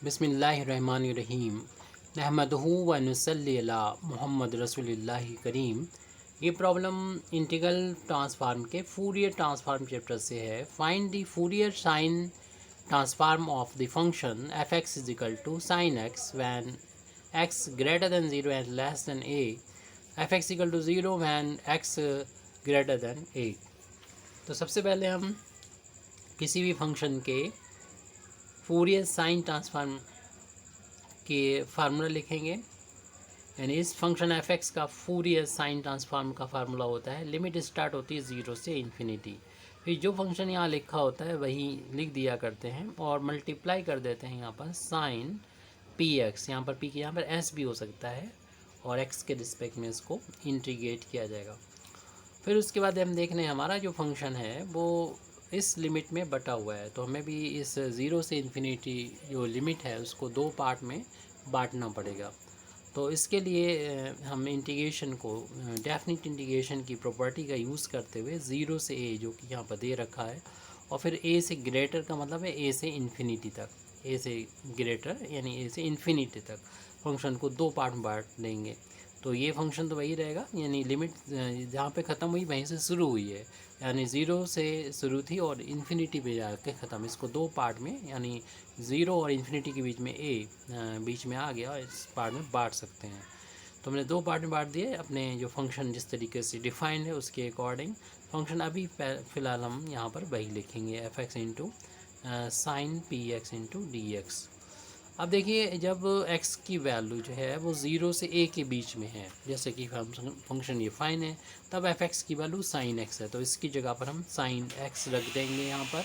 बिस्मिल्लाहिर्रहमानिर्रहीम नहमदहू व नुसल्ली अला मुहम्मद रसूलिल्लाहि करीम। ये प्रॉब्लम इंटीग्रल ट्रांसफार्म के फूरियर ट्रांसफार्म चैप्टर से है। Find the Fourier sine transform of the function F X is equal to sine X when X greater than zero and less than A, F X equal to zero when X greater than A. तो सबसे पहले हम किसी भी function के Fourier sine transform के formula लिखेंगे। यानी इस फंक्शन एफ एक्स का फूरियर साइन ट्रांसफार्म का फार्मूला होता है, लिमिट स्टार्ट होती है ज़ीरो से इन्फिनिटी। फिर जो फंक्शन यहाँ लिखा होता है वही लिख दिया करते हैं और मल्टीप्लाई कर देते हैं यहाँ पर साइन पी एक्स। यहाँ पर पी के यहाँ पर एस भी हो सकता है और एक्स के रिस्पेक्ट में इसको इंटीग्रेट किया जाएगा। फिर उसके बाद हम देख रहे हैं हमारा जो फंक्शन है वो इस लिमिट में बटा हुआ है, तो हमें भी इस ज़ीरो से इन्फिनिटी जो लिमिट है उसको दो पार्ट में बांटना पड़ेगा। तो इसके लिए हम इंटीग्रेशन को डेफिनिट इंटीग्रेशन की प्रॉपर्टी का यूज़ करते हुए ज़ीरो से ए जो कि यहाँ पर दे रखा है और फिर ए से ग्रेटर का मतलब है ए से इन्फिनिटी तक, ए से ग्रेटर यानी ए से इन्फिनिटी तक फंक्शन को दो पार्ट में बांट देंगे। तो ये फंक्शन तो वही रहेगा, यानी लिमिट जहाँ पे ख़त्म हुई वहीं से शुरू हुई है, यानी ज़ीरो से शुरू थी और इन्फिनिटी पे जाके ख़त्म। इसको दो पार्ट में यानी ज़ीरो और इन्फिनिटी के बीच में ए बीच में आ गया, इस पार्ट में बांट सकते हैं। तो हमने दो पार्ट में बांट दिए अपने जो फंक्शन जिस तरीके से डिफाइंड है उसके अकॉर्डिंग। फंक्शन अभी फ़िलहाल हम यहाँ पर वही लिखेंगे, F x into sine P x into d x. अब देखिए जब x की वैल्यू जो है वो ज़ीरो से a के बीच में है, जैसे कि फंक्शन ये फाइन है, तब एफ एक्स की वैल्यू साइन x है, तो इसकी जगह पर हम साइन x रख देंगे यहाँ पर।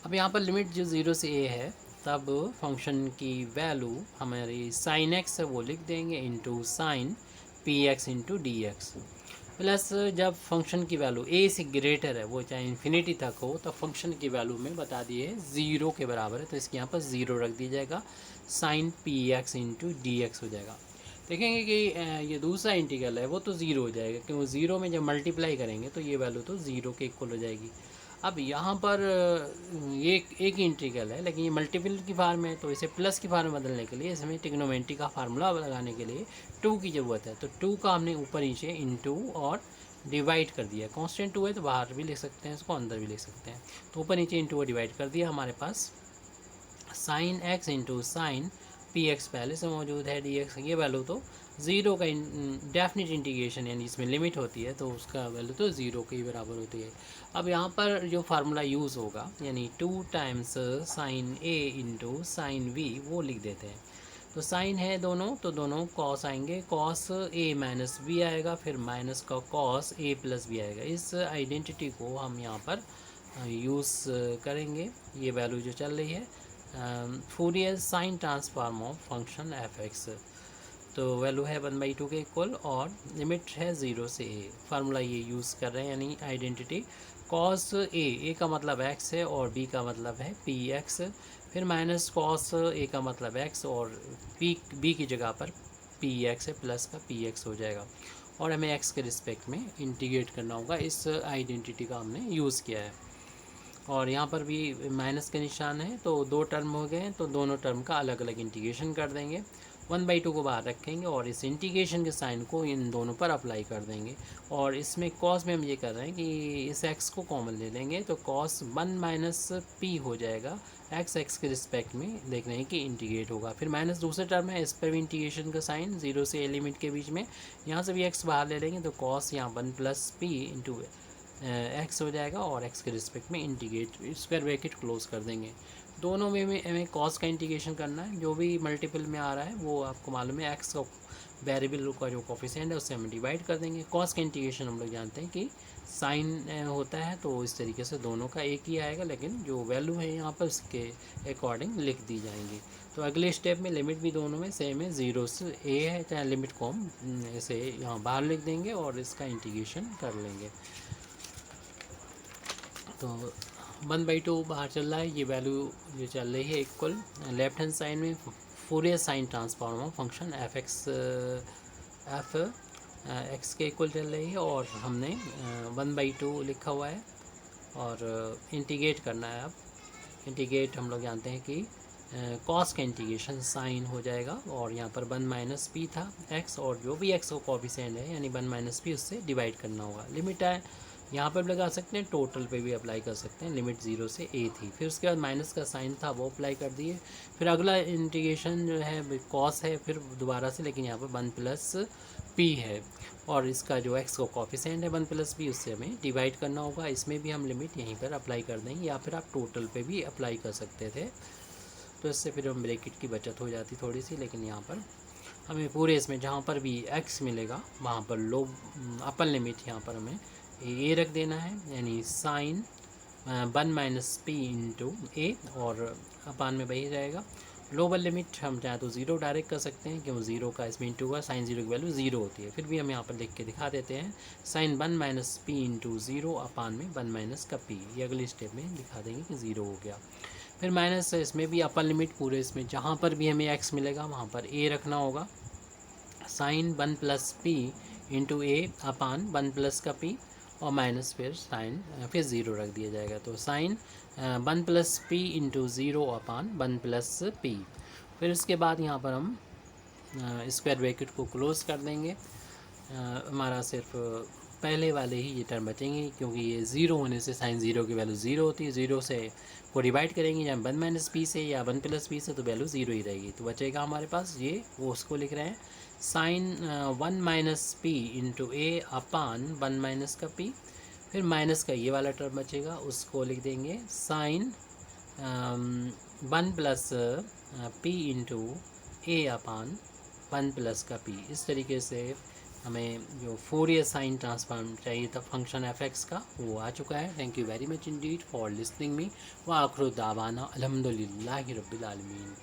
अब यहाँ पर लिमिट जो ज़ीरो से a है तब फंक्शन की वैल्यू हमारी साइन x है वो लिख देंगे into sine P x into d x. Plus जब फंक्शन की वैल्यू a से ग्रेटर है, वो चाहे इन्फिनिटी तक हो, तो फंक्शन की वैल्यू में बता दिए ज़ीरो के बराबर है, तो इसके यहाँ पर ज़ीरो रख दी जाएगा, sine P x into d x हो जाएगा। देखेंगे कि ये दूसरा इंटीग्रल है वो तो ज़ीरो हो जाएगा, क्योंकि ज़ीरो में जब मल्टीप्लाई करेंगे तो ये वैल्यू तो ज़ीरो के इक्वल हो जाएगी। अब यहाँ पर ये एक इंटीग्रल है लेकिन ये मल्टीपल की फॉर्म है, तो इसे प्लस की फॉर्म में बदलने के लिए इसमें ट्रिग्नोमेट्री का फार्मूला लगाने के लिए टू की ज़रूरत है। तो टू का हमने ऊपर नीचे इंटू और डिवाइड कर दिया। कांस्टेंट टू है तो बाहर भी लिख सकते हैं, इसको अंदर भी लिख सकते हैं, तो ऊपर नीचे इंटू और डिवाइड कर दिया। हमारे पास sine X into sine P X पहले से मौजूद है, डी एक्स ये वैल्यू तो ज़ीरो का डेफिनिट इंटीग्रेशन यानी इसमें लिमिट होती है तो उसका वैल्यू तो ज़ीरो के ही बराबर होती है। अब यहाँ पर जो फार्मूला यूज़ होगा यानी two times sine a into sine v वो लिख देते हैं। तो साइन है दोनों, तो दोनों कॉस आएंगे, कॉस ए माइनस बी आएगा, फिर माइनस का कॉस ए प्लस बी आएगा। इस आइडेंटिटी को हम यहाँ पर यूज़ करेंगे। ये वैल्यू जो चल रही है Fourier sine transform of function F x, तो वैल्यू है 1/2 के इक्वल और लिमिट है ज़ीरो से ए। फार्मूला ये यूज़ कर रहे हैं यानी आइडेंटिटी कॉस ए का मतलब x है और b का मतलब है पी एक्स, फिर माइनस कॉस ए का मतलब x और बी की जगह पर पी एक्स है, प्लस का पी एक्स हो जाएगा और हमें x के रिस्पेक्ट में इंटीग्रेट करना होगा। इस आइडेंटिटी का हमने यूज़ किया है और यहाँ पर भी माइनस का निशान है, तो दो टर्म हो गए हैं, तो दोनों टर्म का अलग अलग इंटीग्रेशन कर देंगे। 1/2 को बाहर रखेंगे और इस इंटीग्रेशन के साइन को इन दोनों पर अप्लाई कर देंगे। और इसमें कॉस में हम ये कर रहे हैं कि इस x को कॉमन ले लेंगे, तो कॉस 1 माइनस पी हो जाएगा, x के रिस्पेक्ट में देख रहे हैं कि इंटीग्रेट होगा। फिर माइनस दूसरे टर्म है, इस पर भी इंटीग्रेशन का साइन ज़ीरो से ए लिमिट के बीच में, यहाँ से भी x बाहर ले लेंगे, तो कॉस यहाँ 1 प्लस पी इंटू एक्स हो जाएगा और एक्स के रिस्पेक्ट में इंटीग्रेट स्क्वायर ब्रैकेट क्लोज कर देंगे। दोनों में हमें कॉस का इंटीग्रेशन करना है, जो भी मल्टीपल में आ रहा है वो आपको मालूम है, एक्स का वेरिएबल का जो कोफिशिएंट है उससे हम डिवाइड कर देंगे। कॉस का इंटीग्रेशन हम लोग जानते हैं कि साइन होता है, तो इस तरीके से दोनों का एक ही आएगा, लेकिन जो वैल्यू है यहाँ पर उसके अकॉर्डिंग लिख दी जाएंगी। तो अगले स्टेप में लिमिट भी दोनों में सेम है, ज़ीरो से ए है, चाहे लिमिट को हम ऐसे यहाँ बाहर लिख देंगे और इसका इंटीग्रेशन कर लेंगे। तो 1/2 बाहर चल रहा है, ये वैल्यू जो चल रही है इक्वल लेफ्ट हैंड साइड में Fourier sign transform of function F x के इक्वल चल रही है और हमने 1/2 लिखा हुआ है और इंटीग्रेट करना है अब इंटीग्रेट हम लोग जानते हैं कि कॉस का इंटीग्रेशन साइन हो जाएगा, और यहाँ पर 1 माइनस पी था एक्स, और जो भी एक्स को कॉफिशिएंट है यानी 1 माइनस पी उससे डिवाइड करना होगा। लिमिट है यहाँ पर भी लगा सकते हैं, टोटल पे भी अप्लाई कर सकते हैं। लिमिट 0 से a थी, फिर उसके बाद माइनस का साइन था वो अप्लाई कर दिए। फिर अगला इंटीग्रेशन जो है कॉस है, फिर दोबारा से, लेकिन यहाँ पर 1 प्लस पी है, और इसका जो एक्स को कॉफिशिएंट है 1 प्लस पी उससे हमें डिवाइड करना होगा। इसमें भी हम लिमिट यहीं पर अप्लाई कर देंगे, या फिर आप टोटल पे भी अप्लाई कर सकते थे, तो इससे फिर हम ब्रैकेट की बचत हो जाती थोड़ी सी। लेकिन यहाँ पर हमें पूरे इसमें जहाँ पर भी x मिलेगा वहाँ पर अपर लिमिट यहाँ पर हमें ए रख देना है, यानी साइन 1 माइनस पी इंटू ए, और अपान में वही रहेगा। लोअर लिमिट हम चाहे तो 0 डायरेक्ट कर सकते हैं, क्यों 0 का इसमें इंटू हुआ, साइन 0 की वैल्यू 0 होती है। फिर भी हम यहाँ पर लिख के दिखा देते हैं, साइन 1 माइनस पी इंटू 0 अपान में 1 माइनस का पी, ये अगली स्टेप में दिखा देंगे कि 0 हो गया। फिर माइनस इसमें भी अपर लिमिट पूरे इसमें जहाँ पर भी हमें x मिलेगा वहाँ पर a रखना होगा, साइन 1 प्लस पी इंटू ए अपान 1 प्लस का p, और माइनस फिर साइन फिर 0 रख दिया जाएगा। तो साइन 1 प्लस पी इंटू 0 अपान 1 प्लस पी। फिर उसके बाद यहाँ पर हम स्क्वायर ब्रैकेट को क्लोज कर देंगे। हमारा सिर्फ पहले वाले ही ये टर्म बचेंगे, क्योंकि ये 0 होने से साइन 0 की वैल्यू 0 होती है। 0 से को डिवाइड करेंगे या 1 माइनस पी से या 1 प्लस पी से, तो वैल्यू 0 ही रहेगी। तो बचेगा हमारे पास ये, वो उसको लिख रहे हैं साइन 1 माइनस पी इंटू ए अपान 1 माइनस का पी। फिर माइनस का ये वाला टर्म बचेगा, उसको लिख देंगे साइन 1 प्लस पी इंटू ए अपान 1 प्लस का पी। इस तरीके से हमें जो फोरियर साइन ट्रांसफॉर्म चाहिए था फंक्शन एफ एक्स का, वो आ चुका है। Thank you very much Indeed for listening me, व आखिर दावाना अल्हम्दुलिल्लाहि रब्बिल आलमीन।